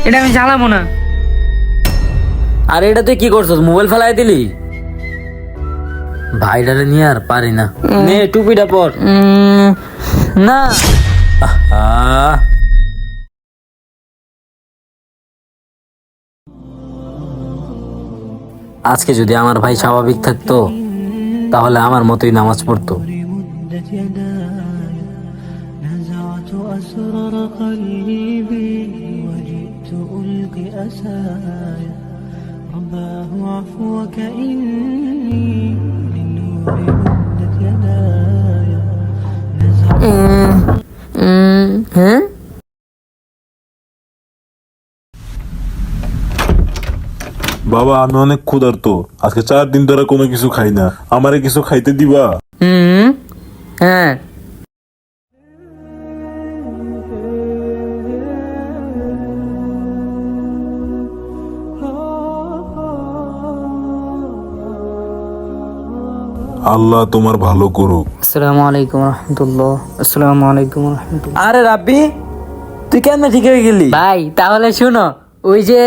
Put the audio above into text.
এটা আমি জ্বালাবো না। আরে এটা তুই কি করছস, মোবাইল ফেলাই দিলি? ভাইডারে নিয়ে আর পারি না, নে টুপিটা পর। না আহ আজকে যদি আমার ভাই স্বাভাবিক থাকতো তাহলে আমার মতোই নামাজ পড়তো। نزعت أسرار قلبي وجئت ألقي أسايا رباه عفوك إني للنور مدت يداي হ্যাঁ বাবা আমি অনেক ক্ষুধার্ত, আজকে 4 দিন ধরে কোনো কিছু খাই না, আমারে কিছু খাইতে দিবা? হ্যাঁ আল্লাহ তোমার ভালো করুক। আসসালামু আলাইকুম রহমতুল্লাহ। আসসালামু আলাইকুম রহমতুল্লাহ। আরে রাব্বি, তুই কেন ঠিক হয়ে গেলি? ভাই তাহলে শুনো, ওই যে